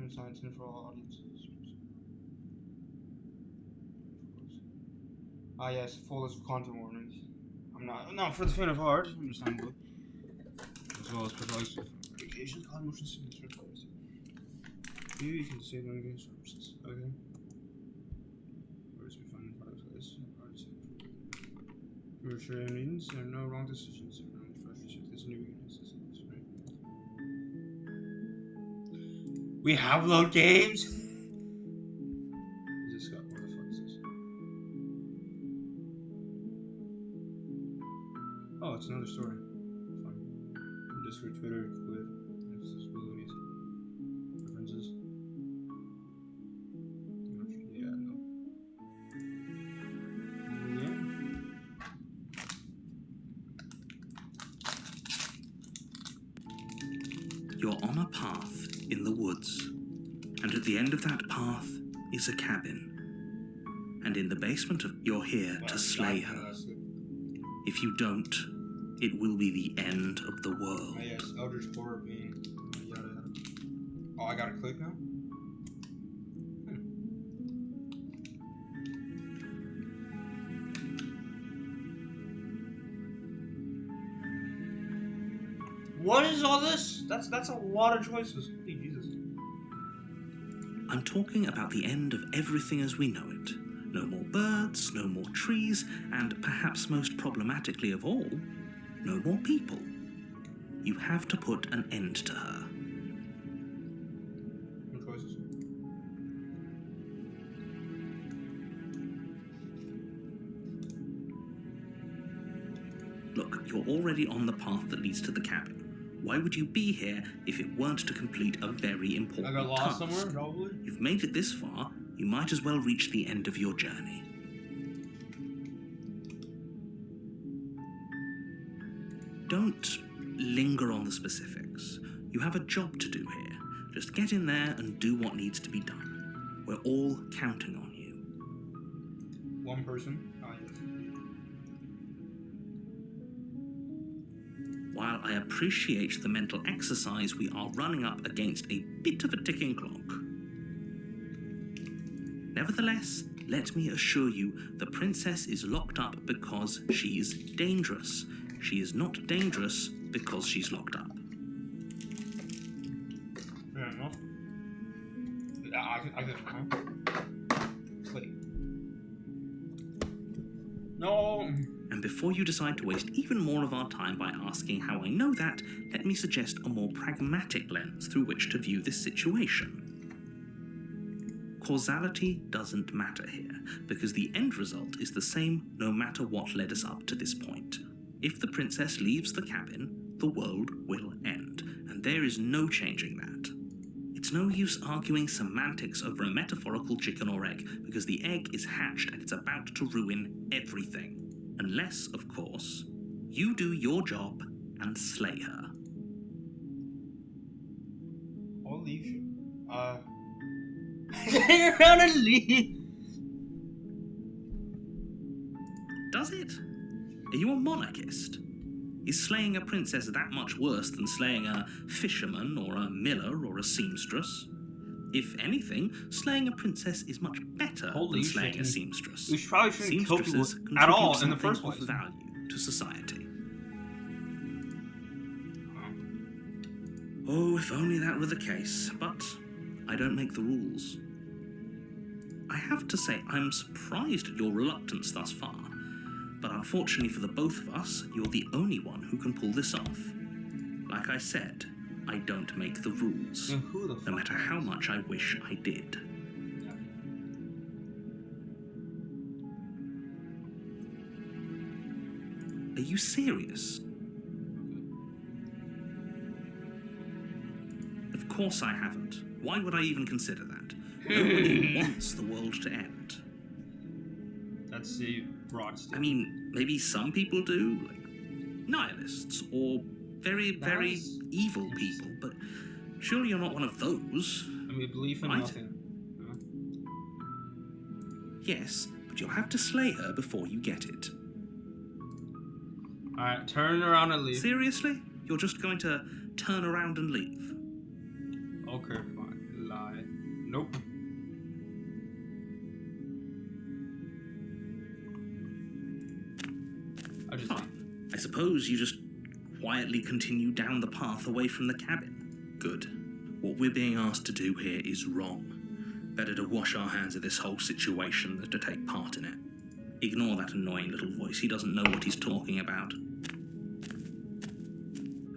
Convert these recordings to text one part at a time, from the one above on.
I'm assigned for all audiences. Ah, yes, full list of content warnings. I'm not for the faint of heart, understandably. As well as precise medications, cause motion sickness. You can say them against services. Okay. Where's we finding products like this? Reassuring means there are no wrong decisions. There are no fresh if there's new weaknesses. We have load games. Is this Scott? What the fuck is this? Oh, it's another story. Fine. Discord, Twitter, Quid, accessibilities, preferences. Yeah, no. Yeah. You're on a path in the woods, and at the end of that path is a cabin. And in the basement you're here to slay her. If you don't, it will be the end of the world. Oh, yes, Eldritch Horror being yada yada. Oh, I gotta click now? What is all this? That's a lot of choices. Holy Jesus. I'm talking about the end of everything as we know it. No more birds, no more trees, and perhaps most problematically of all, no more people. You have to put an end to her. No choices. Look, you're already on the path that leads to the cabin. Why would you be here if it weren't to complete a very important I got lost task? somewhere, probably. You've made it this far, you might as well reach the end of your journey. Don't linger on the specifics. You have a job to do here. Just get in there and do what needs to be done. We're all counting on you. One person. Ah, yes. While I appreciate the mental exercise, we are running up against a bit of a ticking clock. Nevertheless, let me assure you, the princess is locked up because she's dangerous. She is not dangerous because she's locked up. Fair enough. I could. Wait. No. And before you decide to waste even more of our time by asking how I know that, let me suggest a more pragmatic lens through which to view this situation. Causality doesn't matter here, because the end result is the same no matter what led us up to this point. If the princess leaves the cabin, the world will end, and there is no changing that. It's no use arguing semantics over a metaphorical chicken or egg, because the egg is hatched and it's about to ruin everything. Unless, of course, you do your job and slay her. I'll leave you. Hang around and leave. Does it? Are you a monarchist? Is slaying a princess that much worse than slaying a fisherman or a miller or a seamstress? If anything, slaying a princess is much better than slaying a seamstress. We probably shouldn't kill people Seamstresses at all contribute in the first something place. of value to society. Oh, if only that were the case, but I don't make the rules. I have to say, I'm surprised at your reluctance thus far, but unfortunately for the both of us, you're the only one who can pull this off. Like I said, I don't make the rules, And who the fuck no matter how much I wish I did. Are you serious? Of course I haven't. Why would I even consider that? Nobody wants the world to end. That's the broad I statement. mean, maybe some people do, like nihilists, or very, very Nihilists? evil people, but surely you're not one of those. I mean, belief in Right. nothing. Huh? Yes, but you'll have to slay her before you get it. Alright, turn around and leave. Seriously? You're just going to turn around and leave? Okay, fine. lie. Nope. I just Fine. I suppose you just quietly continue down the path away from the cabin. Good. What we're being asked to do here is wrong. Better to wash our hands of this whole situation than to take part in it. Ignore that annoying little voice. He doesn't know what he's talking about.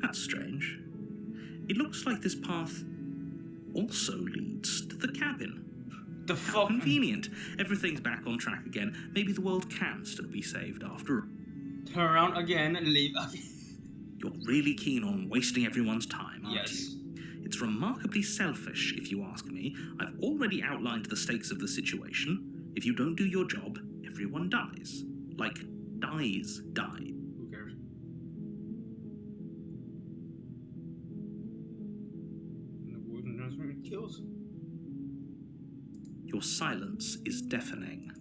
That's strange. It looks like this path also leads to the cabin. the How fuck. convenient. Everything's back on track again. Maybe the world can still be saved after all. Turn around again and leave again. You're really keen on wasting everyone's time, aren't Yes. you? It's remarkably selfish, if you ask me. I've already outlined the stakes of the situation. If you don't do your job, everyone dies. Like, dies. Who cares? And the wood and transforming kills. Your silence is deafening.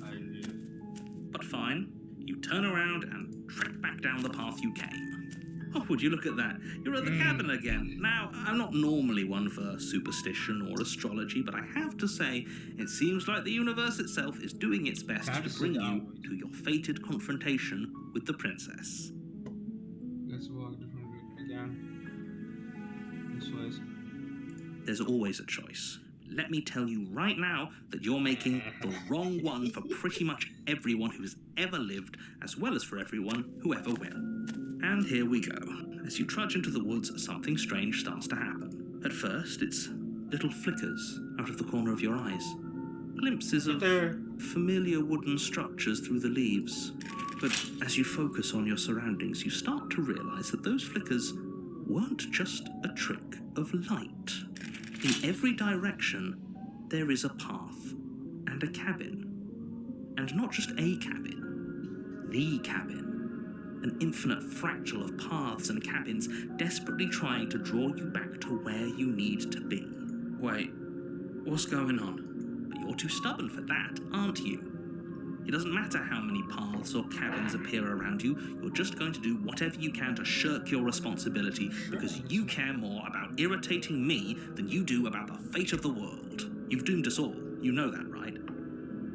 I live. But fine, you turn around and trek back down the path you came. Oh, would you look at that? You're at the cabin again. Now, I'm not normally one for superstition or astrology, but I have to say, it seems like the universe itself is doing its best Can I to just bring sit you down? to your fated confrontation with the princess. Let's walk a different route again. This way. There's always a choice. Let me tell you right now that you're making the wrong one for pretty much everyone who's ever lived, as well as for everyone who ever will. And here we go. As you trudge into the woods, something strange starts to happen. At first, it's little flickers out of the corner of your eyes. Glimpses of familiar wooden structures through the leaves. But as you focus on your surroundings, you start to realize that those flickers weren't just a trick of light. In every direction, there is a path and a cabin. And not just a cabin, the cabin. An infinite fractal of paths and cabins desperately trying to draw you back to where you need to be. Wait, what's going on? But you're too stubborn for that, aren't you? It doesn't matter how many paths or cabins appear around you, you're just going to do whatever you can to shirk your responsibility because you care more about irritating me than you do about the fate of the world. You've doomed us all, you know that, right?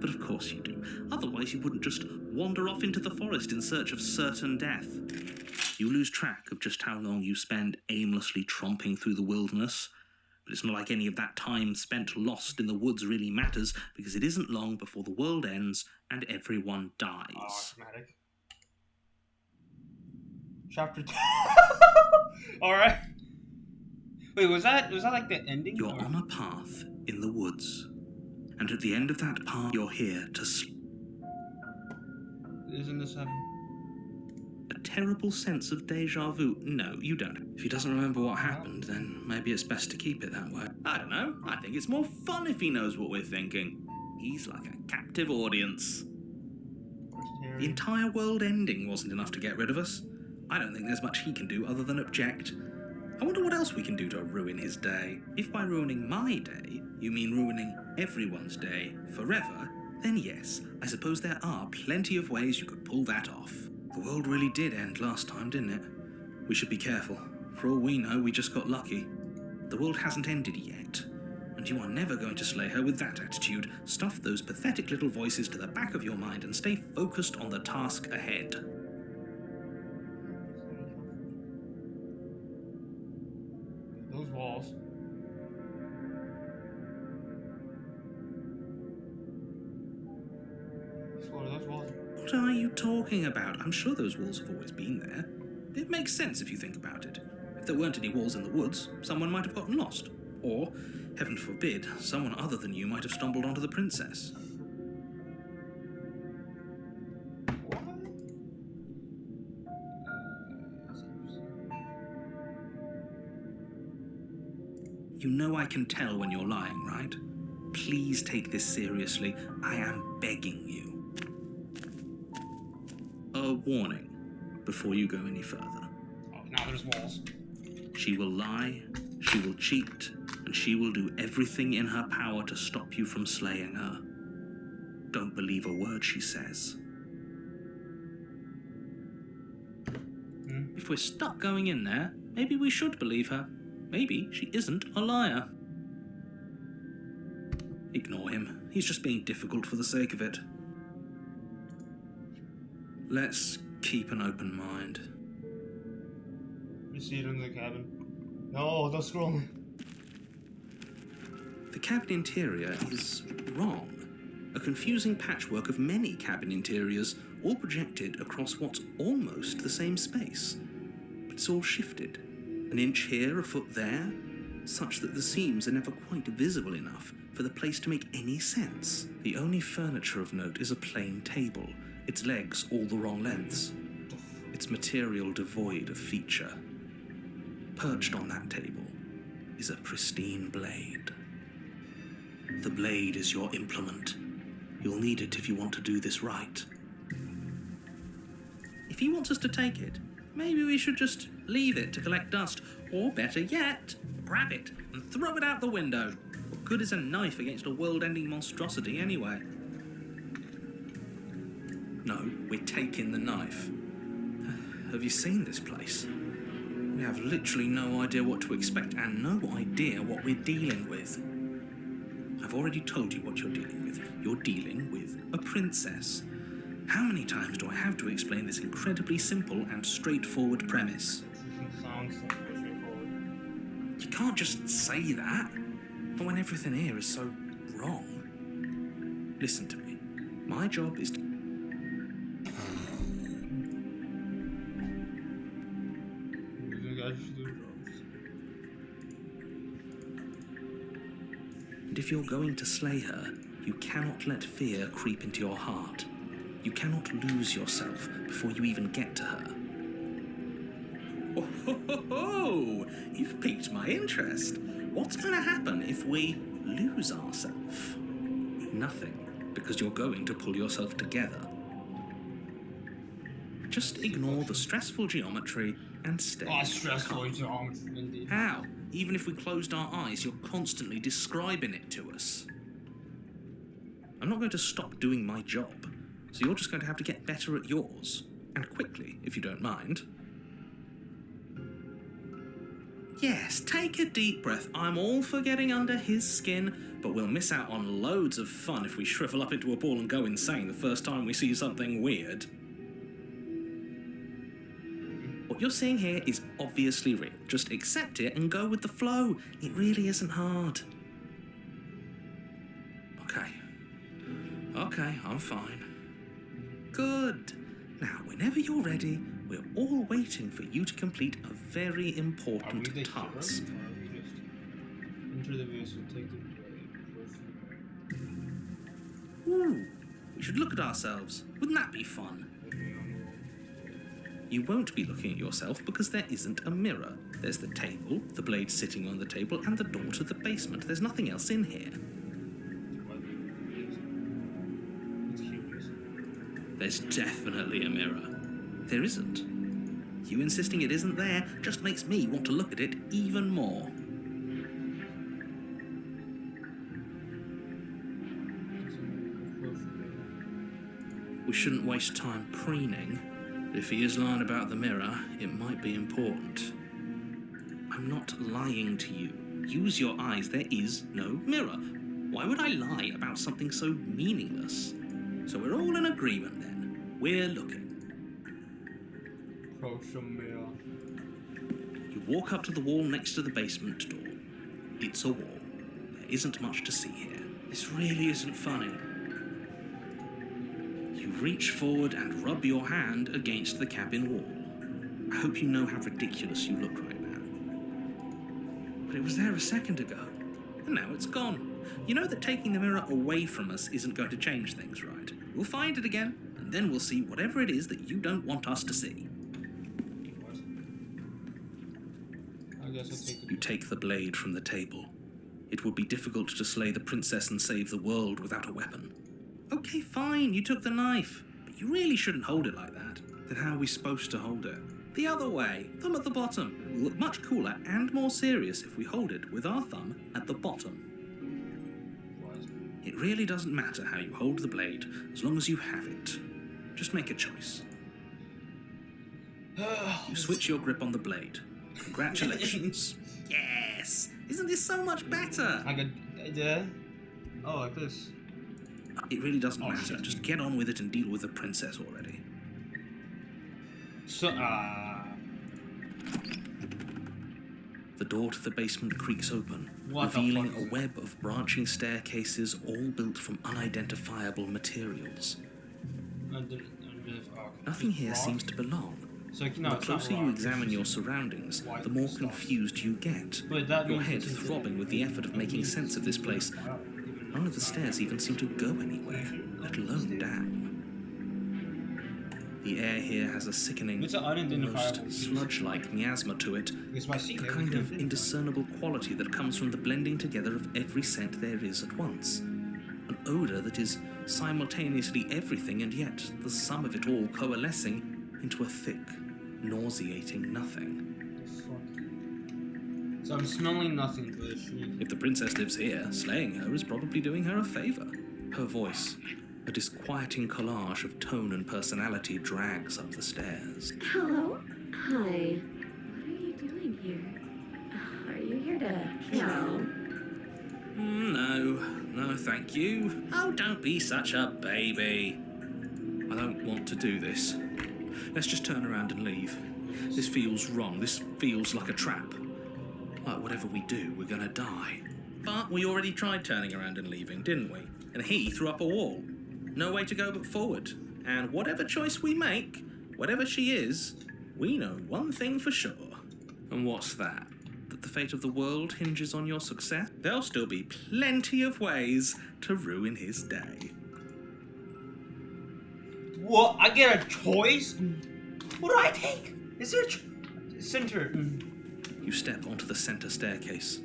But of course you do. Otherwise you wouldn't just wander off into the forest in search of certain death. You lose track of just how long you spend aimlessly tromping through the wilderness. But it's not like any of that time spent lost in the woods really matters, because it isn't long before the world ends and everyone dies. Oh, dramatic. Chapter 2. Alright. Wait, was that like the ending? You're on a path in the woods. And at the end of that path, you're here to Isn't this happening? A terrible sense of deja vu. No, you don't. If he doesn't remember what happened, then maybe it's best to keep it that way. I don't know. I think it's more fun if he knows what we're thinking. He's like a captive audience. The entire world ending wasn't enough to get rid of us. I don't think there's much he can do other than object. I wonder what else we can do to ruin his day. If by ruining my day, you mean ruining everyone's day forever, then yes, I suppose there are plenty of ways you could pull that off. The world really did end last time, didn't it? We should be careful. For all we know, we just got lucky. The world hasn't ended yet, and you are never going to slay her with that attitude. Stuff those pathetic little voices to the back of your mind and stay focused on the task ahead. Those walls. What are those walls? What are you talking about? I'm sure those walls have always been there. It makes sense if you think about it. If there weren't any walls in the woods, someone might have gotten lost. Or, heaven forbid, someone other than you might have stumbled onto the princess. What? You know I can tell when you're lying, right? Please take this seriously. I am begging you. A warning before you go any further. Oh, now there's walls. She will lie, she will cheat, and she will do everything in her power to stop you from slaying her. Don't believe a word she says. Hmm? If we're stuck going in there, maybe we should believe her. Maybe she isn't a liar. Ignore him. He's just being difficult for the sake of it. Let's keep an open mind. Proceed into the cabin. No, don't scroll me. The cabin interior is wrong. A confusing patchwork of many cabin interiors, all projected across what's almost the same space. But it's all shifted. An inch here, a foot there, such that the seams are never quite visible enough for the place to make any sense. The only furniture of note is a plain table, its legs all the wrong lengths, its material devoid of feature. Perched on that table is a pristine blade. The blade is your implement. You'll need it if you want to do this right. If he wants us to take it, maybe we should just leave it to collect dust, or better yet, grab it and throw it out the window. What good is a knife against a world-ending monstrosity anyway? No, we're taking the knife. Have you seen this place? We have literally no idea what to expect and no idea what we're dealing with. I've already told you what you're dealing with. You're dealing with a princess. How many times do I have to explain this incredibly simple and straightforward premise? Sounds so straightforward. You can't just say that, but when everything here is so wrong. Listen to me. My job is to... And if you're going to slay her, you cannot let fear creep into your heart. You cannot lose yourself before you even get to her. Oh, ho, ho, ho! You've piqued my interest. What's going to happen if we lose ourselves? Nothing, because you're going to pull yourself together. Just ignore the stressful geometry and stay. Oh, stressful geometry, indeed. How? Even if we closed our eyes, you're constantly describing it to us. I'm not going to stop doing my job, so you're just going to have to get better at yours. And quickly, if you don't mind. Yes, take a deep breath. I'm all for getting under his skin, but we'll miss out on loads of fun if we shrivel up into a ball and go insane the first time we see something weird. What you're seeing here is obviously real. Just accept it and go with the flow. It really isn't hard. Okay, I'm fine. Good. Now, whenever you're ready, we're all waiting for you to complete a very important task. Enter the vessel, take the blade. Ooh, we should look at ourselves. Wouldn't that be fun? You won't be looking at yourself because there isn't a mirror. There's the table, the blade sitting on the table, and the door to the basement. There's nothing else in here. There's definitely a mirror. There isn't. You insisting it isn't there just makes me want to look at it even more. We shouldn't waste time preening. If he is lying about the mirror, it might be important. I'm not lying to you. Use your eyes. There is no mirror. Why would I lie about something so meaningless? So we're all in agreement then. We're looking. Approach the mirror. You walk up to the wall next to the basement door. It's a wall. There isn't much to see here. This really isn't funny. You reach forward and rub your hand against the cabin wall. I hope you know how ridiculous you look right now. But it was there a second ago, and now it's gone. You know that taking the mirror away from us isn't going to change things, right? We'll find it again, and then we'll see whatever it is that you don't want us to see. I guess I'll take the... You take the blade from the table. It would be difficult to slay the princess and save the world without a weapon. Okay, fine, you took the knife, but you really shouldn't hold it like that. Then how are we supposed to hold it? The other way, thumb at the bottom. It will look much cooler and more serious if we hold it with our thumb at the bottom. It really doesn't matter how you hold the blade, as long as you have it. Just make a choice. You switch your grip on the blade. Congratulations. Yes! Isn't this so much better? I got... Yeah? Oh, like this. It really doesn't Oh, matter. shit. Just get on with it and deal with the princess already. So, The door to the basement creaks open, What the revealing fuck is a web of branching staircases all built from unidentifiable materials. Nothing here seems to belong. So, no, The it's not closer rock, you it's examine just your surroundings, white the more stuff. confused you get. But that Your means head it's throbbing with the effort of making sense of this place. None of the stairs even seem to go anywhere, let alone down. The air here has a sickening, It's an almost unidentifiable sludge-like miasma to it, It's my seat. a kind of indiscernible quality that comes from the blending together of every scent there is at once. An odour that is simultaneously everything and yet the sum of it all coalescing into a thick, nauseating nothing. So I'm smelling nothing but If the princess lives here, slaying her is probably doing her a favour. Her voice, a disquieting collage of tone and personality, drags up the stairs. Hello? Hi. What are you doing here? Are you here to kill? No, thank you. Oh, don't be such a baby. I don't want to do this. Let's just turn around and leave. This feels wrong. This feels like a trap. Like whatever we do, we're gonna die. But we already tried turning around and leaving, didn't we? And he threw up a wall. No way to go but forward. And whatever choice we make, whatever she is, we know one thing for sure. And what's that? That the fate of the world hinges on your success? There'll still be plenty of ways to ruin his day. What? I get a choice? What do I take? Is there a center? You step onto the center staircase.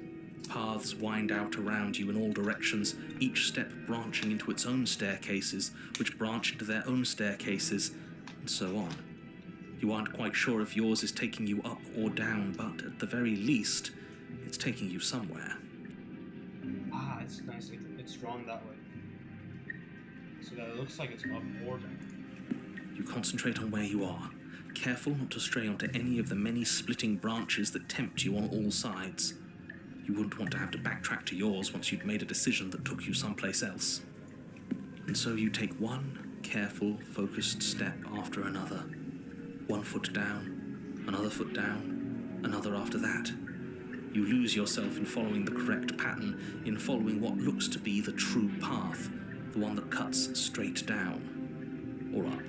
Paths wind out around you in all directions, each step branching into its own staircases, which branch into their own staircases, and so on. You aren't quite sure if yours is taking you up or down, but at the very least, it's taking you somewhere. Ah, it's nice. It's drawn that way. So that it looks like it's up or down. You concentrate on where you are, careful not to stray onto any of the many splitting branches that tempt you on all sides. You wouldn't want to have to backtrack to yours once you'd made a decision that took you someplace else. And so you take one careful, focused step after another. One foot down, another foot down, another after that. You lose yourself in following the correct pattern, in following what looks to be the true path, the one that cuts straight down, or up,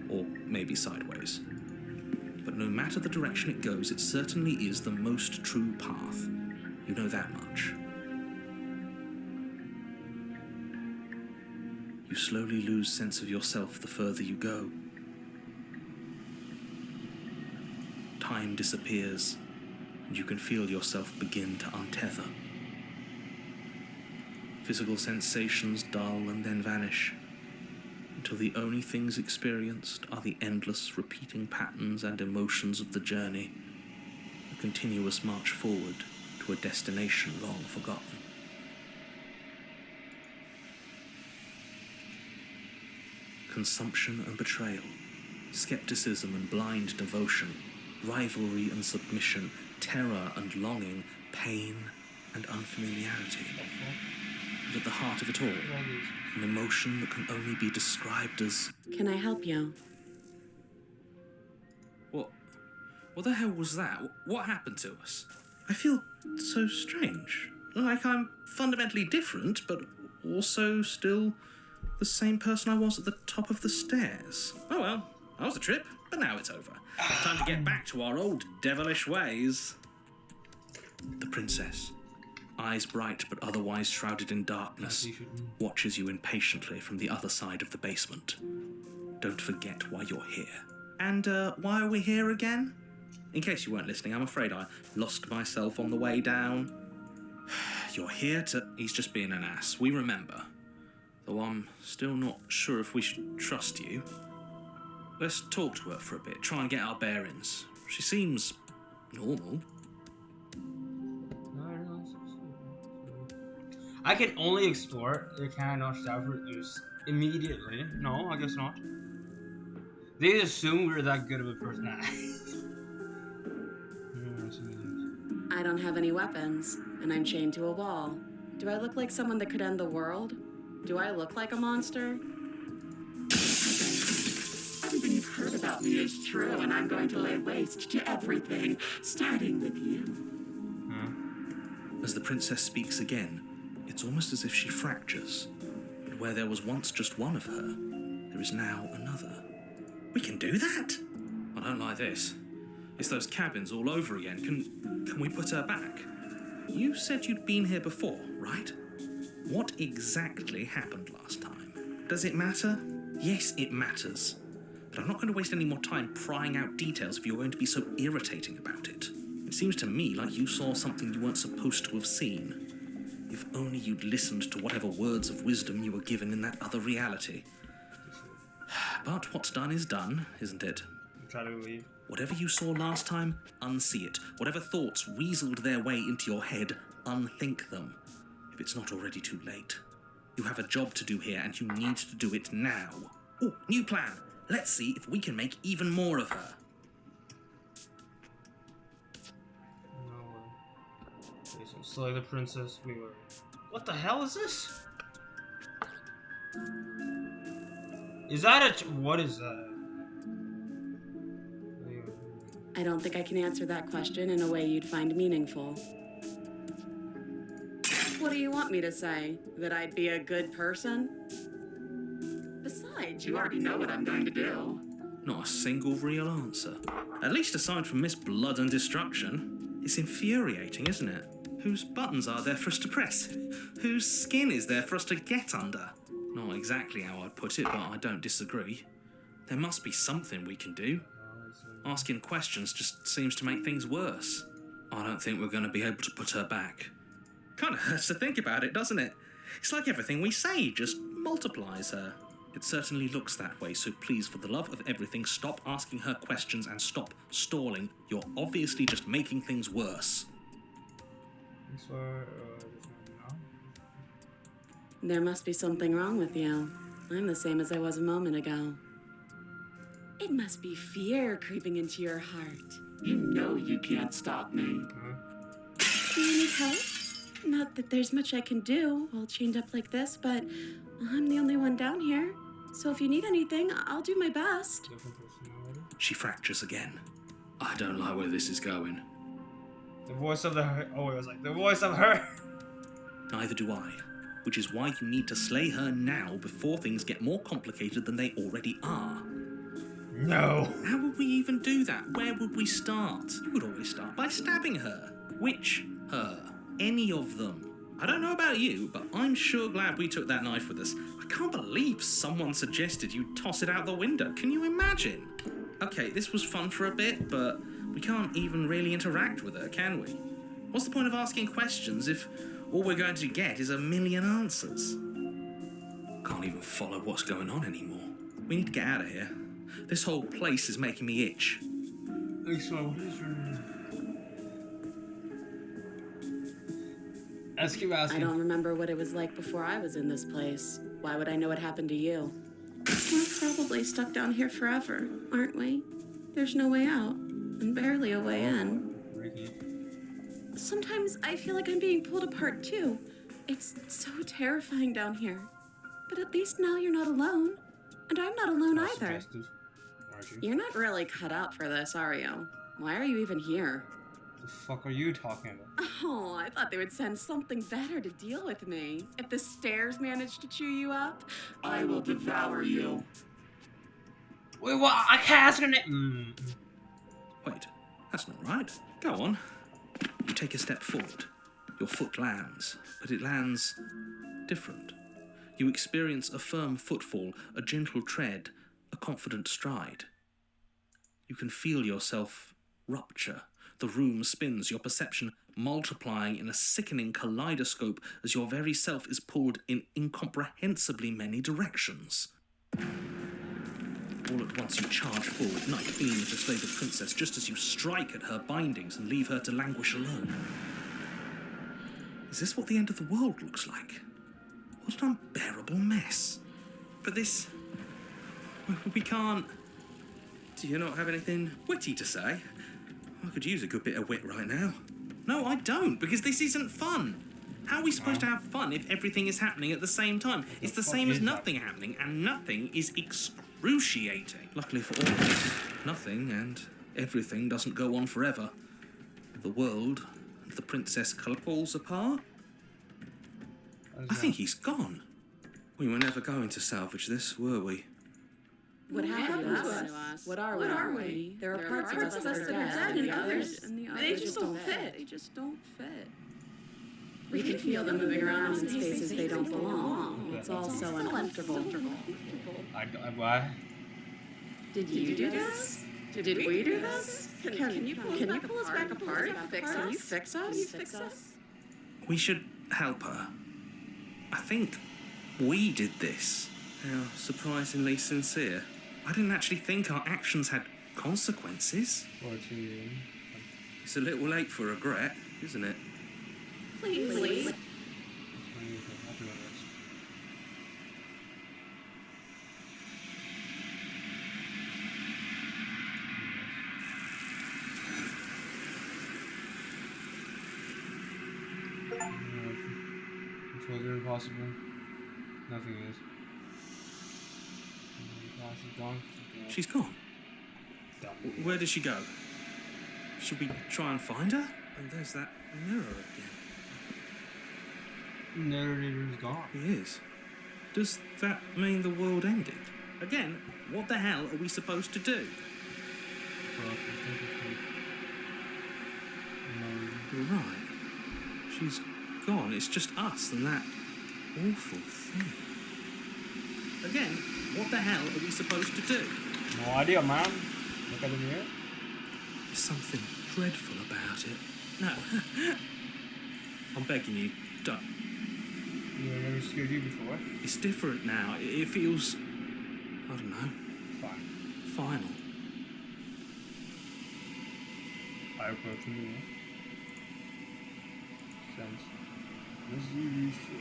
or maybe sideways. But no matter the direction it goes, it certainly is the most true path. You know that much. You slowly lose sense of yourself the further you go. Time disappears, and you can feel yourself begin to untether. Physical sensations dull and then vanish, until the only things experienced are the endless repeating patterns and emotions of the journey, a continuous march forward to a destination long forgotten. Consumption and betrayal, skepticism and blind devotion, rivalry and submission, terror and longing, pain and unfamiliarity. And at the heart of it all, an emotion that can only be described as... Can I help you? What the hell was that? What happened to us? I feel so strange. Like I'm fundamentally different, but also still the same person I was at the top of the stairs. Oh well, that was a trip, but now it's over. Time to get back to our old devilish ways. The princess, eyes bright but otherwise shrouded in darkness, watches you impatiently from the other side of the basement. Don't forget why you're here. And why are we here again? In case you weren't listening, I'm afraid I lost myself on the way down. You're here to... He's just being an ass. We remember. Though I'm still not sure if we should trust you. Let's talk to her for a bit, try and get our bearings. She seems normal. I can only explore the Canada Stafford use immediately. No, I guess not. They assume we're that good of a person. I don't have any weapons, and I'm chained to a wall. Do I look like someone that could end the world? Do I look like a monster? Everything you've heard about me is true, and I'm going to lay waste to everything, starting with you. As the princess speaks again, it's almost as if she fractures. But where there was once just one of her, there is now another. We can do that? I don't like this. It's those cabins all over again. Can we put her back? You said you'd been here before, right? What exactly happened last time? Does it matter? Yes, it matters. But I'm not going to waste any more time prying out details if you're going to be so irritating about it. It seems to me like you saw something you weren't supposed to have seen. If only you'd listened to whatever words of wisdom you were given in that other reality. But what's done is done, isn't it? Try to leave. Whatever you saw last time, unsee it. Whatever thoughts weaseled their way into your head, unthink them. If it's not already too late. You have a job to do here, and you need to do it now. Oh, new plan. Let's see if we can make even more of her. No way. Okay, so slay the princess. Wait. What the hell is this? Is that what is that? I don't think I can answer that question in a way you'd find meaningful. What do you want me to say? That I'd be a good person? Besides, You already know what I'm going to do. Not a single real answer. At least aside from Miss Blood and Destruction. It's infuriating, isn't it? Whose buttons are there for us to press? Whose skin is there for us to get under? Not exactly how I'd put it, but I don't disagree. There must be something we can do. Asking questions just seems to make things worse. I don't think we're going to be able to put her back. Kind of hurts to think about it, doesn't it? It's like everything we say just multiplies her. It certainly looks that way, so please, for the love of everything, stop asking her questions and stop stalling. You're obviously just making things worse. there must be something wrong with you. I'm the same as I was a moment ago. It must be fear creeping into your heart. You know you can't stop me. Do you need help? Not that there's much I can do, all chained up like this, but I'm the only one down here. So if you need anything, I'll do my best. She fractures again. I don't like where this is going. The voice of the... Oh, it was like, the voice of her! Neither do I. Which is why you need to slay her now before things get more complicated than they already are. No! How would we even do that? Where would we start? You would always start by stabbing her. Which her? Any of them. I don't know about you, but I'm sure glad we took that knife with us. I can't believe someone suggested you toss it out the window. Can you imagine? Okay, this was fun for a bit, but we can't even really interact with her, can we? What's the point of asking questions if all we're going to get is a million answers? Can't even follow what's going on anymore. We need to get out of here. This whole place is making me itch. So, what is your name? Let's keep asking. I don't remember what it was like before I was in this place. Why would I know what happened to you? We're probably stuck down here forever, aren't we? There's no way out, and barely a way in. Ricky. Sometimes I feel like I'm being pulled apart too. It's so terrifying down here. But at least now you're not alone. And I'm not alone either. Aren't you? You're not really cut out for this, are you? Why are you even here? The fuck are you talking about? Oh, I thought they would send something better to deal with me. If the stairs managed to chew you up, I will devour you. Wait, what? I can't ask her name. Wait, that's not right. Go on. You take a step forward. Your foot lands, but it lands different. You experience a firm footfall, a gentle tread, a confident stride. You can feel yourself rupture. The room spins, your perception multiplying in a sickening kaleidoscope as your very self is pulled in incomprehensibly many directions. All at once you charge forward, knight aiming to slay the princess just as you strike at her bindings and leave her to languish alone. Is this what the end of the world looks like? What an unbearable mess. But this... we can't... Do you not have anything witty to say? I could use a good bit of wit right now. No, I don't, because this isn't fun. How are we supposed to have fun if everything is happening at the same time? It's the fuck same as is that? nothing happening, and nothing is excruciating. Luckily for all of us, nothing and everything doesn't go on forever. The world and the Princess falls apart. I think he's gone. We were never going to salvage this, were we? What happened to us? What are we? There are parts of us that are dead, and others they just don't fit. They just don't fit. We can feel them moving around in spaces they don't belong. It's all so uncomfortable. Why? Did you do this? Did we do this? Can you pull us back apart? Can you fix us? We should help her. I think we did this. How surprisingly sincere. I didn't actually think our actions had consequences. 14. It's a little late for regret, isn't it? Please. Which was impossible. Nothing is. She's gone. She's gone. Where did she go? Should we try and find her? And there's that mirror again. Narrator's gone. He is. Does that mean the world ended? Again, what the hell are we supposed to do? You're right. She's gone. It's just us and that awful thing. Again, what the hell are we supposed to do? No idea, man. Look at the mirror. There's something dreadful about it. No. I'm begging you, don't. Yeah, never scared you before. It's different now. It feels, I don't know, Fine. final. I approach the mirror. Sense. This is useful.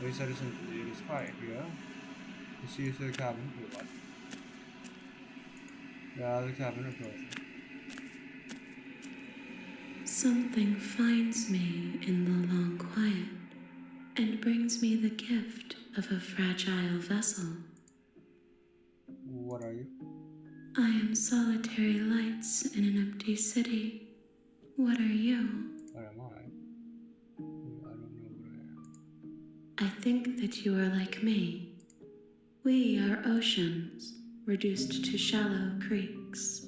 We said it's quiet here. You see you to the cabin. What? Yeah, the cabin approaching. Something finds me in the long quiet and brings me the gift of a fragile vessel. What are you? I am solitary lights in an empty city. What are you? What am I? I don't know what I am. I think that you are like me. We are oceans, reduced to shallow creeks.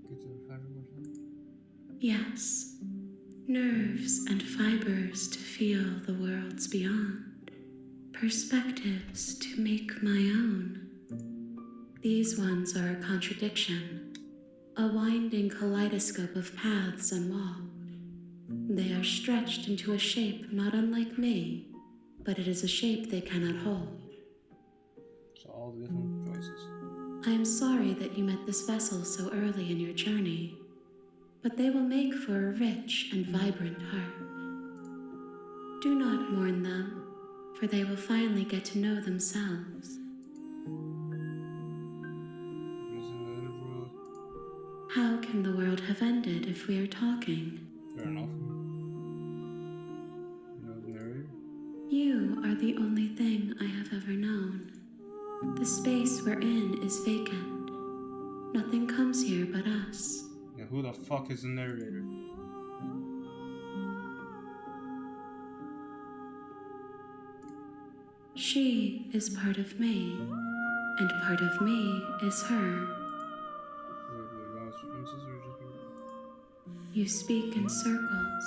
Get to the fragile version? Yes, nerves and fibers to feel the worlds beyond, perspectives to make my own. These ones are a contradiction, a winding kaleidoscope of paths and walls. They are stretched into a shape not unlike me, but it is a shape they cannot hold. So all the different choices. I am sorry that you met this vessel so early in your journey, but they will make for a rich and vibrant heart. Do not mourn them, for they will finally get to know themselves. How can the world have ended if we are talking? Fair enough. You know the narrator? You are the only thing I have ever known. The space we're in is vacant. Nothing comes here but us. Yeah, who the fuck is the narrator? She is part of me, and part of me is her. You speak in circles.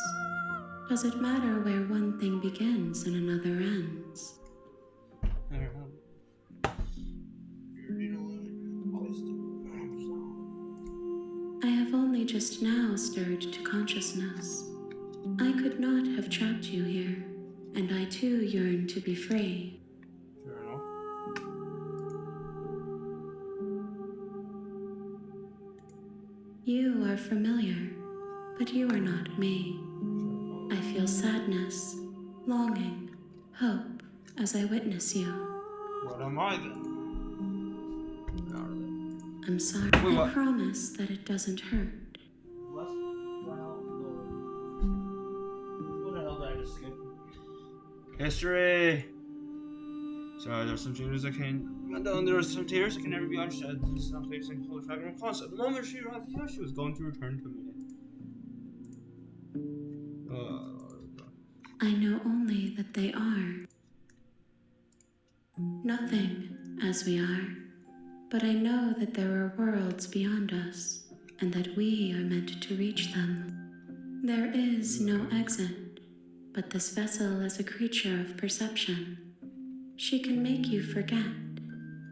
Does it matter where one thing begins and another ends? I have only just now stirred to consciousness. I could not have trapped you here, and I too yearn to be free. Fair enough. You are familiar, but you are not me. I feel sadness, longing, hope as I witness you. What am I then? I'm sorry. Wait, I what? promise that it doesn't hurt. What? Wow, what the hell did I just skip? History! So there's some changes that can. There are some tears that can never be unshed. This is not facing holy fragment concept. The moment she arrived here, she was going to return to me. I know only that they are. Nothing as we are. But I know that there are worlds beyond us, and that we are meant to reach them. There is no exit, but this vessel is a creature of perception. She can make you forget,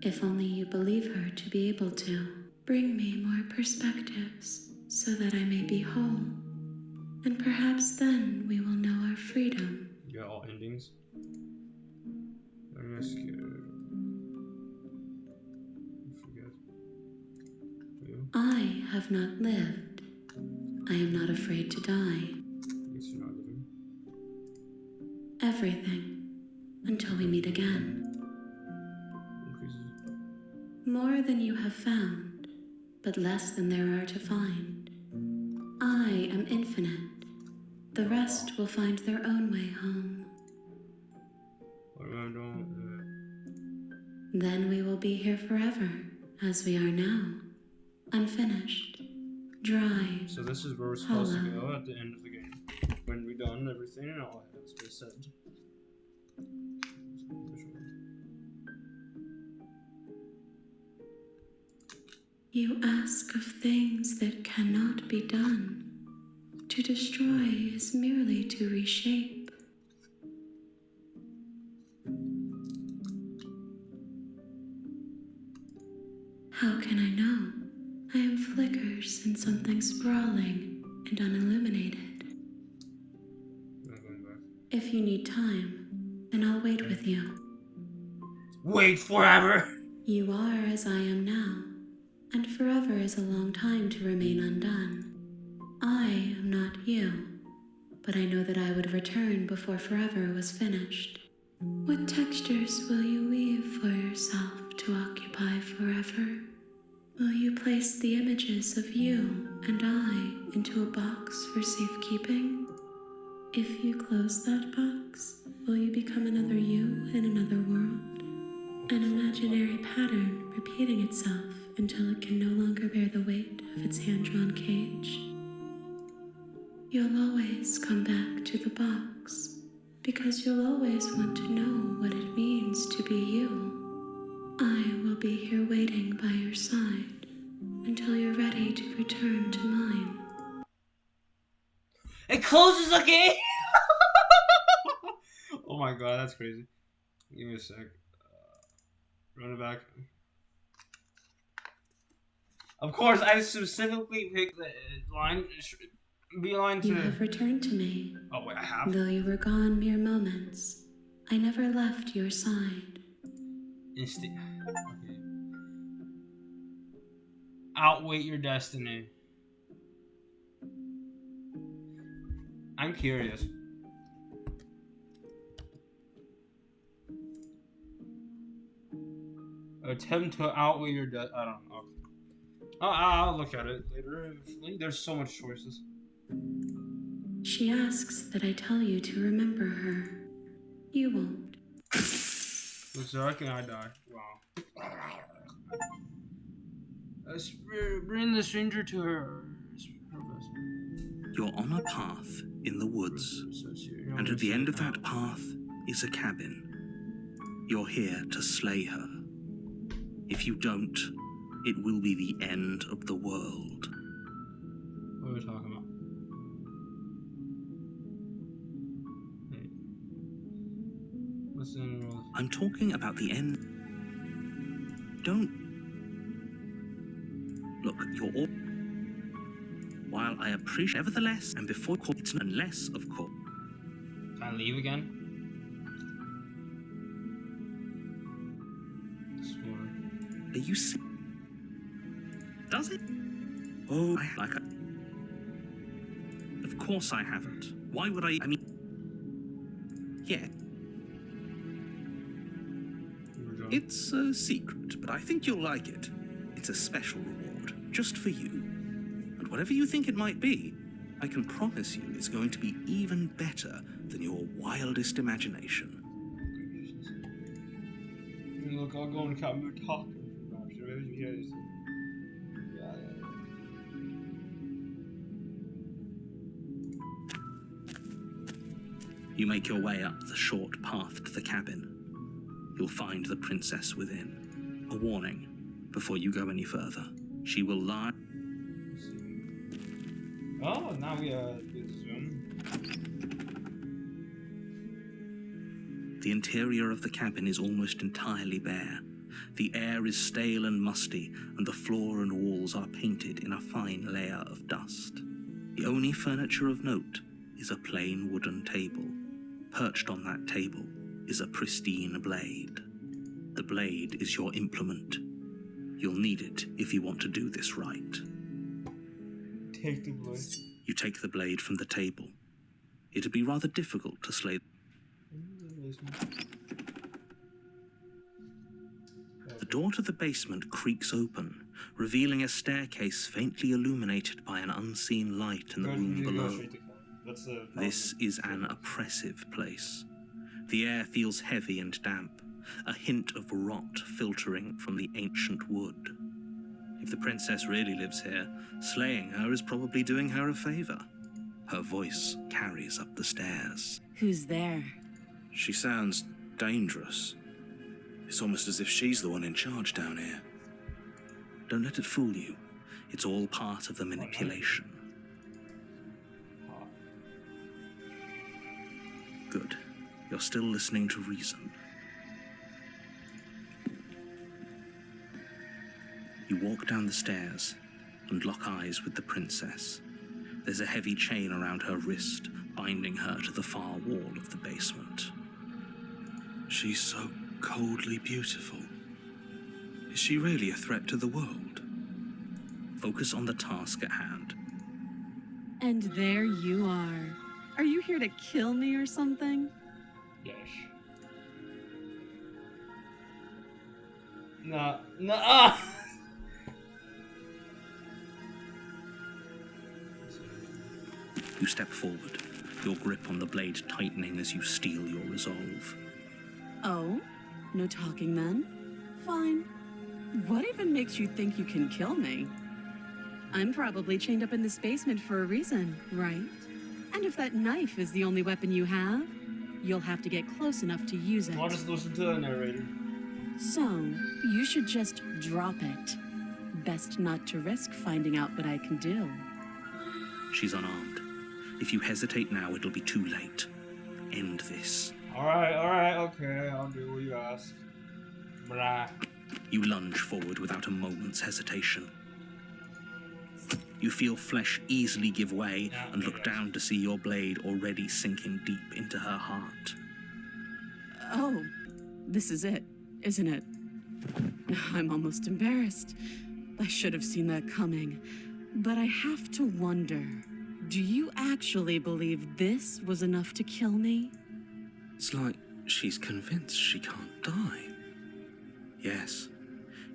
if only you believe her to be able to. Bring me more perspectives, so that I may be whole, and perhaps then we will know our freedom. You got all endings. I'm scared. I have not lived. I am not afraid to die. Guess you're not living. Everything, until we meet again. Increases. More than you have found, but less than there are to find. I am infinite. The rest will find their own way home. What am I doing? Then we will be here forever, as we are now. Unfinished, dry. So this is where we're supposed to Hollow. go at the end of the game. When we've done everything and all has been said. You ask of things that cannot be done. To destroy is merely to reshape. How can I know? I am flickers in something sprawling and unilluminated. Not going back. If you need time, then I'll wait with you. Wait forever! You are as I am now, and forever is a long time to remain undone. I am not you, but I know that I would return before forever was finished. What textures will you weave for yourself to occupy forever? Will you place the images of you and I into a box for safekeeping? If you close that box, will you become another you in another world? An imaginary pattern repeating itself until it can no longer bear the weight of its hand-drawn cage? You'll always come back to the box, because you'll always want to know what it means to be you. I will be here waiting by your side until you're ready to return to mine. It closes the game! Oh my god, that's crazy. Give me a sec. Run it back. Of course, I specifically picked the line, beeline to... You have returned to me. Oh wait, I have? Though you were gone mere moments, I never left your side. Okay. Outwait your destiny. I'm curious. Attempt to outweigh your destiny. I don't know. I'll look at it later. There's so much choices. She asks that I tell you to remember her. You won't. Looks like I die. Wow. Bring the stranger to her vessel. You're on a path in the woods, and at the end of that path is a cabin. You're here to slay her. If you don't, it will be the end of the world. What are we talking about? Hey. What's the end of the world? I'm talking about the end. Don't. Look, you're all. While I appreciate, nevertheless, and before it's unless, of course. Can I leave again? Are you sick? Does it? Oh, I like it. Of course I haven't. Why would I mean... Yeah. It's a secret, but I think you'll like it. It's a special reward, just for you. And whatever you think it might be, I can promise you it's going to be even better than your wildest imagination. Look, I'll go and come and talk. You make your way up the short path to the cabin. You'll find the princess within. A warning, before you go any further. She will lie. Oh, now we are this room. The interior of the cabin is almost entirely bare. The air is stale and musty, and the floor and walls are painted in a fine layer of dust. The only furniture of note is a plain wooden table. Perched on that table is a pristine blade. The blade is your implement. You'll need it if you want to do this right. Take the blade. You take the blade from the table. It'd be rather difficult to slay. The door to the basement creaks open, revealing a staircase faintly illuminated by an unseen light in the room below. This is an oppressive place. The air feels heavy and damp, a hint of rot filtering from the ancient wood. If the princess really lives here, slaying her is probably doing her a favor. Her voice carries up the stairs. Who's there? She sounds dangerous. It's almost as if she's the one in charge down here. Don't let it fool you. It's all part of the manipulation. Good. You're still listening to reason. You walk down the stairs and lock eyes with the princess. There's a heavy chain around her wrist, binding her to the far wall of the basement. She's so coldly beautiful. Is she really a threat to the world? Focus on the task at hand. And there you are. Are you here to kill me or something? Yes. Nah. Ah! You step forward, your grip on the blade tightening as you steel your resolve. Oh? No talking then? Fine. What even makes you think you can kill me? I'm probably chained up in this basement for a reason, right? And if that knife is the only weapon you have, you'll have to get close enough to use it. I'll just listen to the narrator. So, you should just drop it. Best not to risk finding out what I can do. She's unarmed. If you hesitate now, it'll be too late. End this. Alright, okay, I'll do what you ask. Blah. You lunge forward without a moment's hesitation. You feel flesh easily give way and look down to see your blade already sinking deep into her heart. Oh, this is it, isn't it? I'm almost embarrassed. I should have seen that coming. But I have to wonder, do you actually believe this was enough to kill me? It's like she's convinced she can't die. Yes,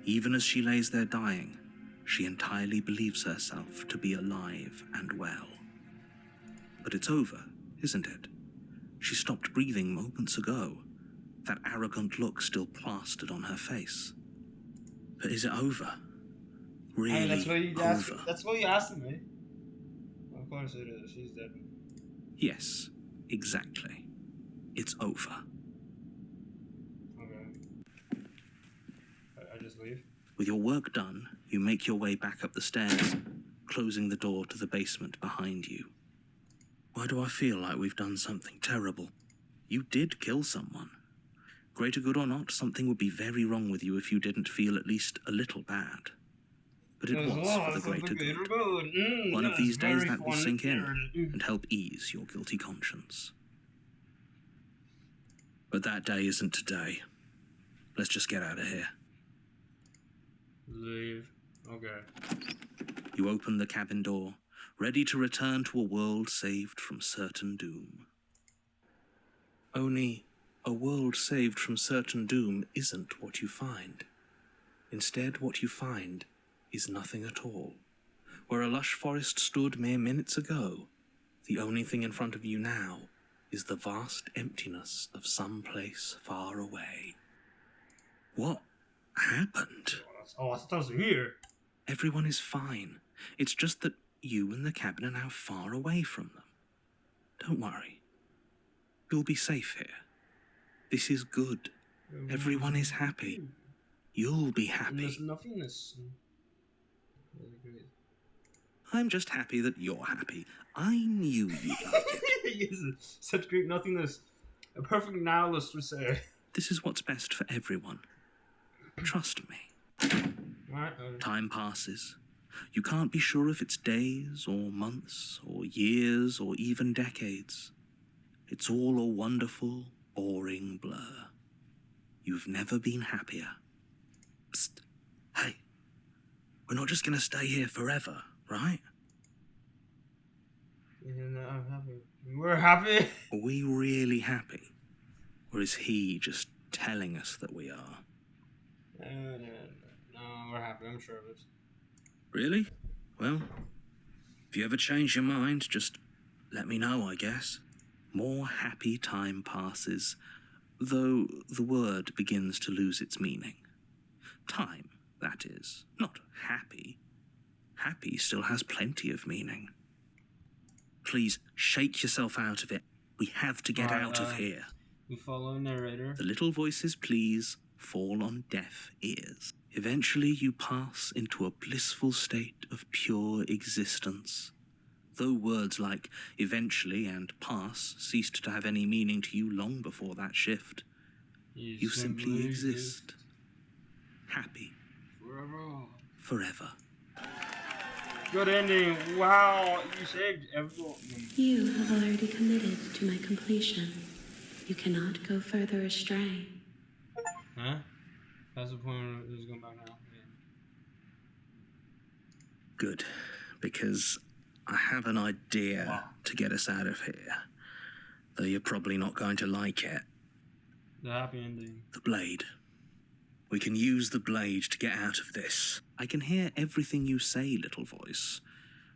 even as she lays there dying, she entirely believes herself to be alive and well. But it's over, isn't it? She stopped breathing moments ago, that arrogant look still plastered on her face. But is it over? Really Hey, that's what you over? That's what you asked me. Of course it is. She's dead. Yes, exactly. It's over. Okay. I just leave. With your work done, you make your way back up the stairs, closing the door to the basement behind you. Why do I feel like we've done something terrible? You did kill someone. Greater good or not, something would be very wrong with you if you didn't feel at least a little bad. But it was for the greater good. One of these days that will sink in and help ease your guilty conscience. But that day isn't today. Let's just get out of here. Leave. Okay. You open the cabin door, ready to return to a world saved from certain doom. Only, A world saved from certain doom isn't what you find. Instead, what you find is nothing at all. Where a lush forest stood mere minutes ago, the only thing in front of you now is the vast emptiness of some place far away. What happened? Oh, I thought that was here. Everyone is fine. It's just that you and the cabin are now far away from them. Don't worry. You'll be safe here. This is good. Everyone is happy. You'll be And happy. there's nothingness. Really great. I'm just happy that you're happy. I knew you'd like it. Yes, such great nothingness. A perfect nihilist would say. This is what's best for everyone. Trust me. Right, Time passes. You can't be sure if it's days or months or years or even decades. It's all a wonderful, boring blur. You've never been happier. Psst. Hey, we're not just going to stay here forever, right? and I'm happy. We're happy. Are we really happy? Or is he just telling us that we are? No, we're happy. I'm sure of it. Really? Well, if you ever change your mind, just let me know, I guess. More happy time passes, though the word begins to lose its meaning. Time, that is, not happy. Happy still has plenty of meaning. Please, shake yourself out of it. We have to get out of here. We follow narrator. The little voices, please, fall on deaf ears. Eventually you pass into a blissful state of pure existence. Though words like eventually and pass ceased to have any meaning to you long before that shift, you simply exist. Happy. Forever. Good ending. Wow, you saved everyone. You have already committed to my completion. You cannot go further astray. Huh? That's the point where it's going back now. Yeah. Good, because I have an idea to get us out of here. Though you're probably not going to like it. The happy ending. The blade. We can use the blade to get out of this. I can hear everything you say, little voice.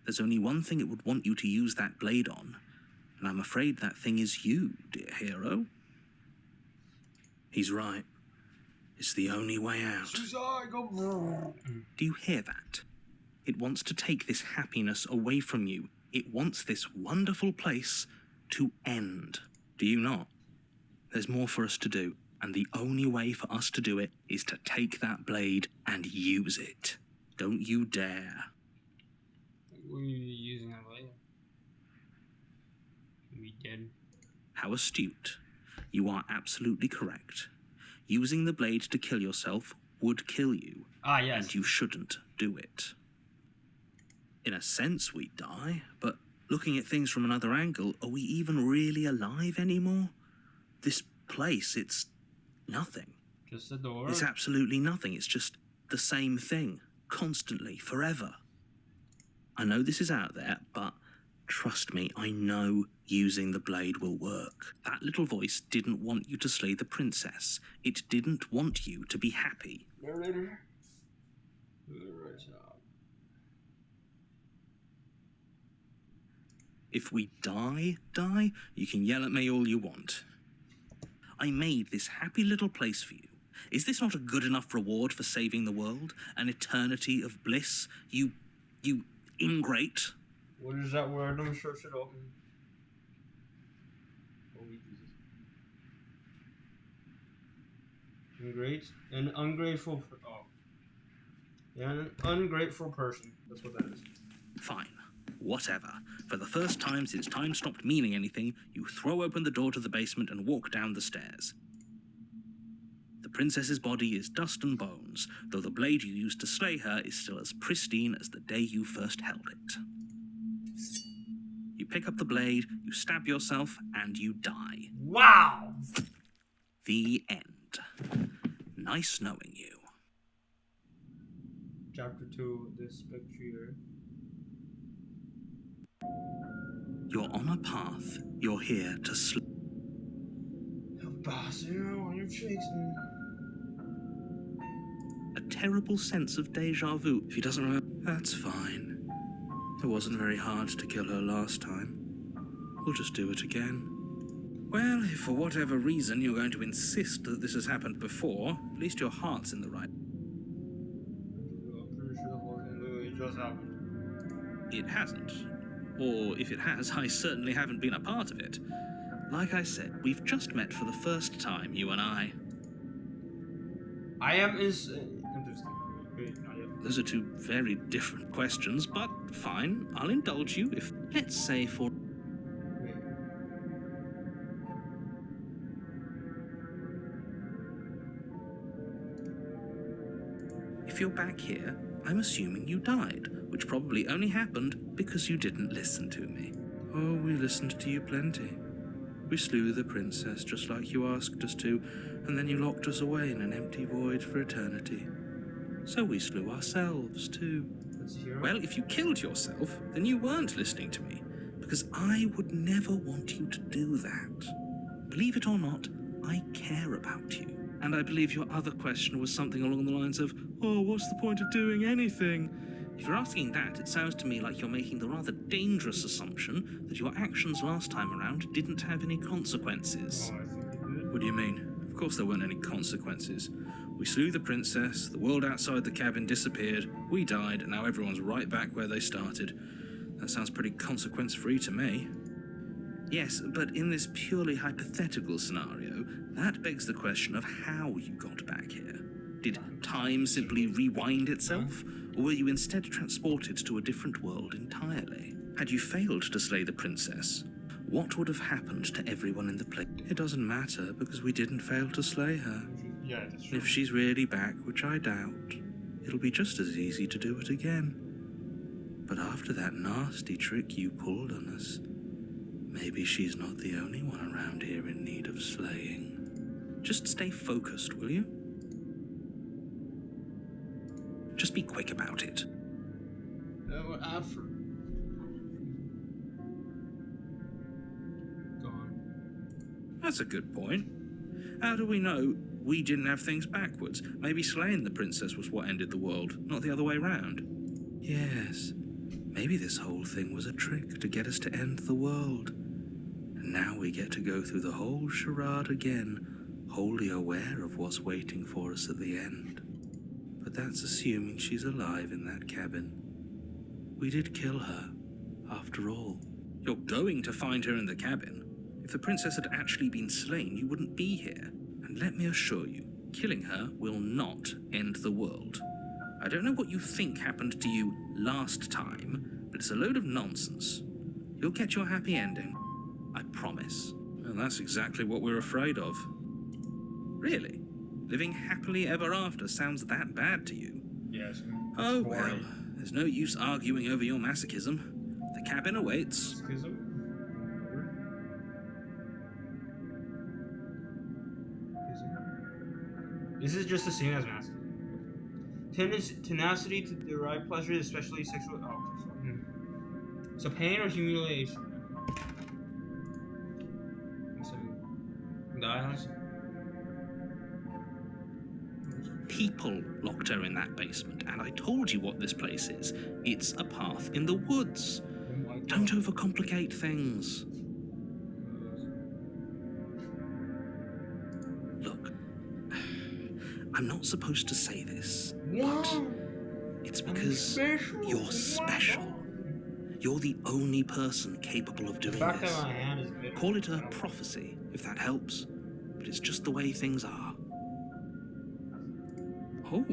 There's only one thing it would want you to use that blade on, and I'm afraid that thing is you, dear hero. He's right. It's the only way out. Do you hear that? It wants to take this happiness away from you. It wants this wonderful place to end. Do you not? There's more for us to do, and the only way for us to do it is to take that blade and use it. Don't you dare. What are you using that blade? We dead. How astute. You are absolutely correct. Using the blade to kill yourself would kill you. Ah, yes. And you shouldn't do it. In a sense, we die, but looking at things from another angle, are we even really alive anymore? This place, it's nothing. Just a door. It's absolutely nothing. It's just the same thing, constantly, forever. I know this is out there, but trust me, I know using the blade will work. That little voice didn't want you to slay the princess. It didn't want you to be happy. Narrator. Right job. If we die, you can yell at me all you want. I made this happy little place for you. Is this not a good enough reward for saving the world? An eternity of bliss? You ingrate. What is that word? Let me search it open. Holy Jesus. Ingrate? An ungrateful... Yeah, an ungrateful person. That's what that is. Fine. Whatever. For the first time since time stopped meaning anything, you throw open the door to the basement and walk down the stairs. The princess's body is dust and bones, though the blade you used to slay her is still as pristine as the day you first held it. You pick up the blade, you stab yourself, and you die. Wow! The end. Nice knowing you. Chapter 2, The Spectre. You're on a path. You're here to bastard, you know, on your tricks, man. A terrible sense of deja vu. If he doesn't remember, that's fine. It wasn't very hard to kill her last time. We'll just do it again. Well, if for whatever reason you're going to insist that this has happened before, at least your heart's in the right. I'm pretty sure the whole thing literally just happened. It hasn't. Or if it has, I certainly haven't been a part of it. Like I said, we've just met for the first time, you and I. I am interesting. Wait, not yet. Those are two very different questions, but fine, I'll indulge you if, let's say for... Wait. If you're back here, I'm assuming you died, which probably only happened because you didn't listen to me. Oh, we listened to you plenty. We slew the princess just like you asked us to, and then you locked us away in an empty void for eternity. So we slew ourselves too. Let's hear it. Well, if you killed yourself, then you weren't listening to me, because I would never want you to do that. Believe it or not, I care about you. And I believe your other question was something along the lines of, oh, what's the point of doing anything? If you're asking that, it sounds to me like you're making the rather dangerous assumption that your actions last time around didn't have any consequences. Oh, I think it did. What do you mean? Of course there weren't any consequences. We slew the princess, the world outside the cabin disappeared, we died, and now everyone's right back where they started. That sounds pretty consequence-free to me. Yes, but in this purely hypothetical scenario, that begs the question of how you got back here. Did time simply rewind itself, or were you instead transported to a different world entirely? Had you failed to slay the princess, what would have happened to everyone in the place? It doesn't matter, because we didn't fail to slay her. Yeah, that's And true. if she's really back, which I doubt, it'll be just as easy to do it again. But after that nasty trick you pulled on us, maybe she's not the only one around here in need of slaying. Just stay focused, will you? Just be quick about it. After. Gone. That's a good point. How do we know we didn't have things backwards? Maybe slaying the princess was what ended the world, not the other way round. Yes, maybe this whole thing was a trick to get us to end the world. And now we get to go through the whole charade again, wholly aware of what's waiting for us at the end. But that's assuming she's alive in that cabin. We did kill her, after all. You're going to find her in the cabin. If the princess had actually been slain, you wouldn't be here. And let me assure you, killing her will not end the world. I don't know what you think happened to you last time, but it's a load of nonsense. You'll get your happy ending. I promise. And that's exactly what we're afraid of. Really? Living happily ever after sounds that bad to you? Yes. Oh, well, there's no use arguing over your masochism. The cabin awaits. Schism? This is just the same as masochism. Tenacity to derive pleasure, especially sexual. Oh, so pain or humiliation? People locked her in that basement, and I told you what this place is. It's a path in the woods. Don't overcomplicate things. Look, I'm not supposed to say this, but it's because you're special. You're the only person capable of doing this. Call it a prophecy, if that helps, but it's just the way things are. Oh,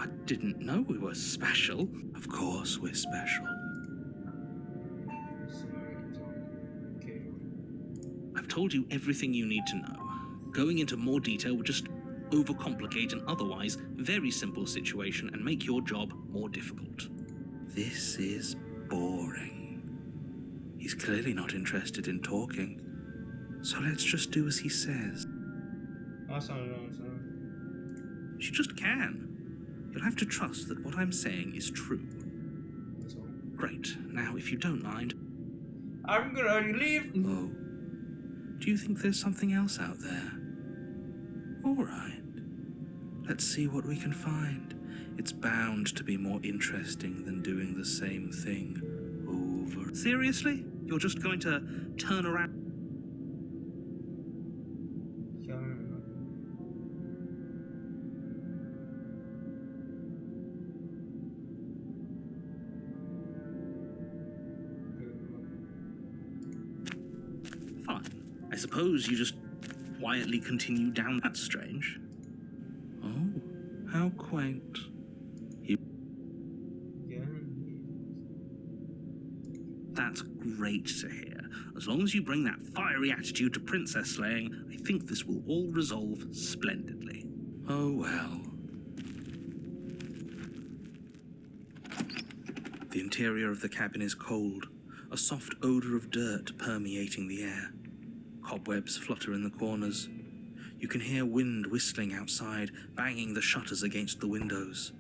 I didn't know we were special. Of course we're special. I've told you everything you need to know. Going into more detail would just overcomplicate an otherwise very simple situation and make your job more difficult. This is boring. He's clearly not interested in talking. So let's just do as he says. You just can. You'll have to trust that what I'm saying is true. Great. Now, if you don't mind... I'm gonna leave. Oh. Do you think there's something else out there? All right. Let's see what we can find. It's bound to be more interesting than doing the same thing over. Seriously? You're just going to turn around? Fine. I suppose you just quietly continue down. That's strange. Oh, how quaint. That's great to hear. As long as you bring that fiery attitude to princess slaying, I think this will all resolve splendidly. Oh well. The interior of the cabin is cold, a soft odor of dirt permeating the air. Cobwebs flutter in the corners. You can hear wind whistling outside, banging the shutters against the windows.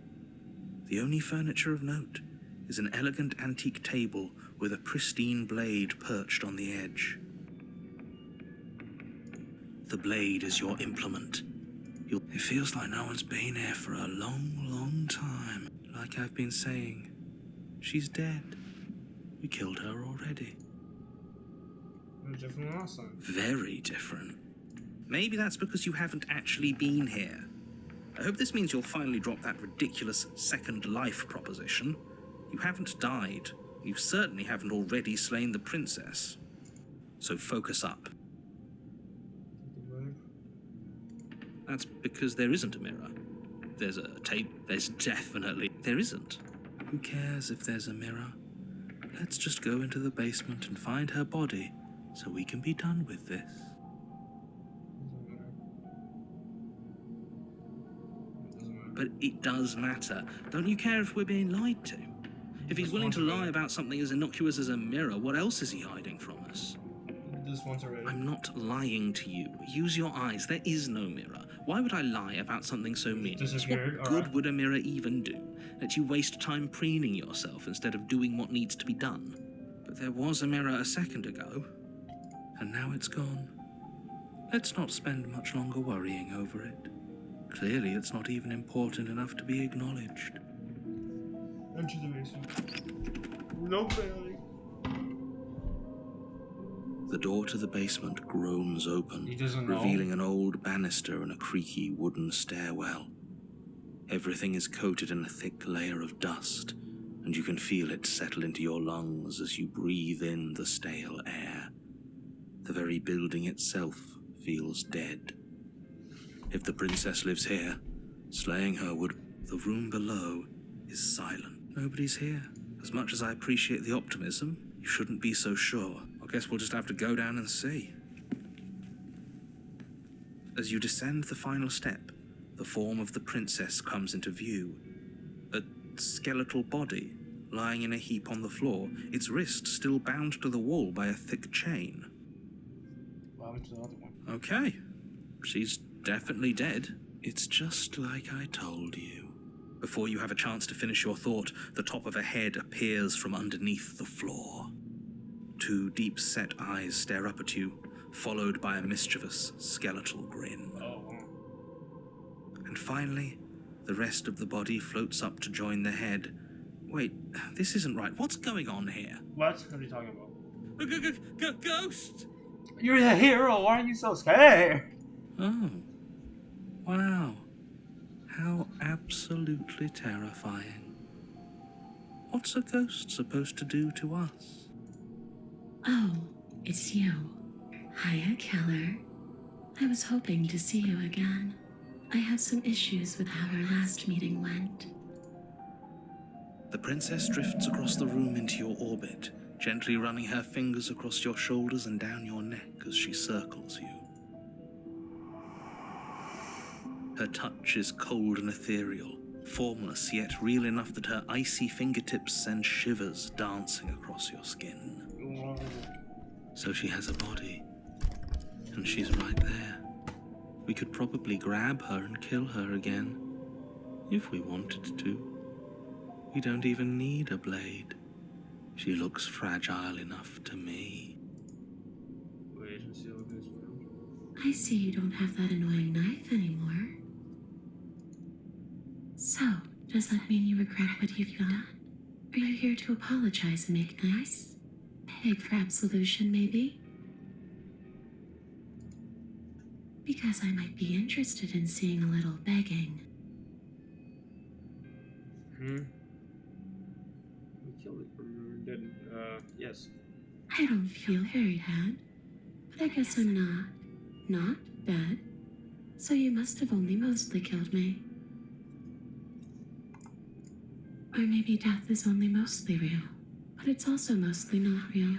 The only furniture of note is an elegant antique table with a pristine blade perched on the edge. The blade is your implement. It feels like no one's been here for a long, long time. Like I've been saying, she's dead. We killed her already. Different than last time. Very different. Maybe that's because you haven't actually been here. I hope this means you'll finally drop that ridiculous second life proposition. You haven't died. You certainly haven't already slain the princess. So focus up. That's because there isn't a mirror. There's a tape. There's definitely... There isn't. Who cares if there's a mirror? Let's just go into the basement and find her body so we can be done with this. But it does matter. Don't you care if we're being lied to? If he's willing to lie about something as innocuous as a mirror, what else is he hiding from us? This one's already. I'm not lying to you. Use your eyes. There is no mirror. Why would I lie about something so meaningless? What good would a mirror even do? Let you waste time preening yourself instead of doing what needs to be done. But there was a mirror a second ago, and now it's gone. Let's not spend much longer worrying over it. Clearly, it's not even important enough to be acknowledged. Enter the basement. No failing. The door to the basement groans open, He doesn't know. revealing an old banister and a creaky wooden stairwell. Everything is coated in a thick layer of dust, and you can feel it settle into your lungs as you breathe in the stale air. The very building itself feels dead. If the princess lives here, slaying her would... The room below is silent. Nobody's here. As much as I appreciate the optimism, you shouldn't be so sure. I guess we'll just have to go down and see. As you descend the final step, the form of the princess comes into view. A skeletal body, lying in a heap on the floor, its wrist still bound to the wall by a thick chain. What happened to the other one? Okay, she's definitely dead. It's just like I told you. Before you have a chance to finish your thought, the top of a head appears from underneath the floor. Two deep-set eyes stare up at you, followed by a mischievous, skeletal grin. Oh, wow. And finally, the rest of the body floats up to join the head. Wait, this isn't right. What's going on here? What are you talking about? Ghost! You're the hero. Why are you so scared? Oh. Wow. How absolutely terrifying. What's a ghost supposed to do to us? Oh, it's you. Hiya, Keller. I was hoping to see you again. I have some issues with how our last meeting went. The princess drifts across the room into your orbit, gently running her fingers across your shoulders and down your neck as she circles you. Her touch is cold and ethereal, formless yet real enough that her icy fingertips send shivers dancing across your skin. So she has a body, and she's right there. We could probably grab her and kill her again, if we wanted to. We don't even need a blade. She looks fragile enough to me. Wait and see what this I see you don't have that annoying knife anymore. So, does that mean you regret what you've done? Are you here to apologize and make nice? Beg for absolution, maybe? Because I might be interested in seeing a little begging. We killed it. Or didn't. Yes. I don't feel very bad, but I guess I'm not bad. So you must have only mostly killed me. Or maybe death is only mostly real, but it's also mostly not real.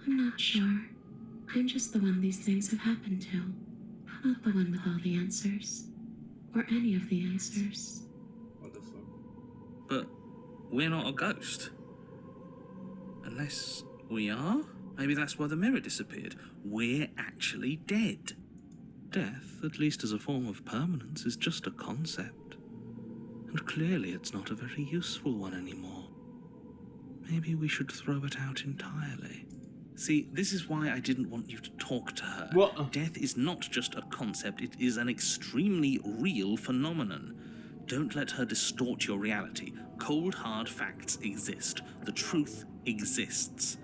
I'm not sure. I'm just the one these things have happened to, not the one with all the answers, or any of the answers. What the fuck? But we're not a ghost. Unless we are? Maybe that's why the mirror disappeared. We're actually dead. Death, at least as a form of permanence, is just a concept. And clearly it's not a very useful one anymore. Maybe we should throw it out entirely. See, this is why I didn't want you to talk to her. What? Death is not just a concept, it is an extremely real phenomenon. Don't let her distort your reality. Cold, hard facts exist. The truth exists.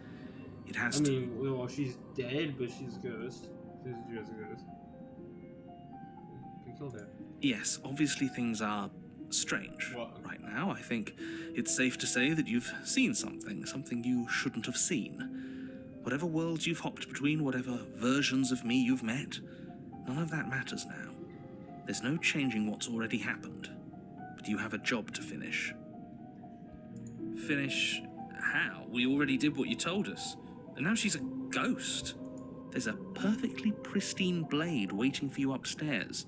It has I to... mean, well, she's dead, but she's a ghost. She's just a ghost. We killed her. Yes, obviously things are strange. What? Right now, I think it's safe to say that you've seen something you shouldn't have seen. Whatever worlds you've hopped between, whatever versions of me you've met, none of that matters now. There's no changing what's already happened. But you have a job to finish. Finish how? We already did what you told us. And now she's a ghost. There's a perfectly pristine blade waiting for you upstairs.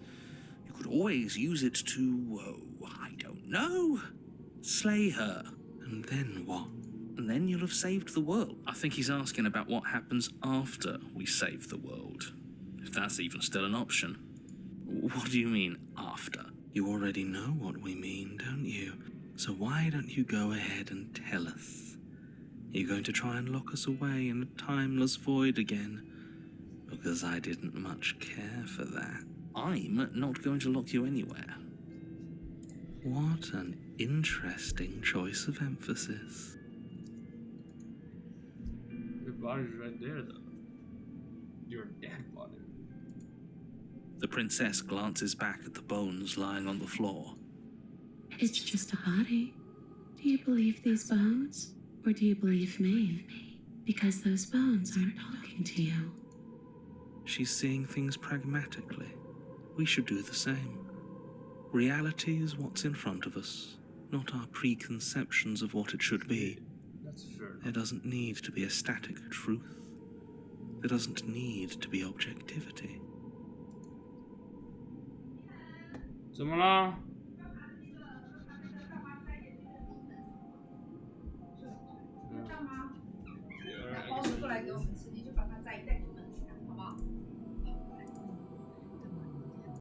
You could always use it to, I don't know, slay her. And then what? And then you'll have saved the world. I think he's asking about what happens after we save the world. If that's even still an option. What do you mean, after? You already know what we mean, don't you? So why don't you go ahead and tell us? You're going to try and lock us away in a timeless void again? Because I didn't much care for that. I'm not going to lock you anywhere. What an interesting choice of emphasis. Your body's right there, though. Your dead body. The princess glances back at the bones lying on the floor. It's just a body. Do you believe these bones? Or do you believe me? Because those bones aren't talking to you. She's seeing things pragmatically. We should do the same. Reality is what's in front of us, not our preconceptions of what it should be. That's fair. There doesn't need to be a static truth. There doesn't need to be objectivity. Samara?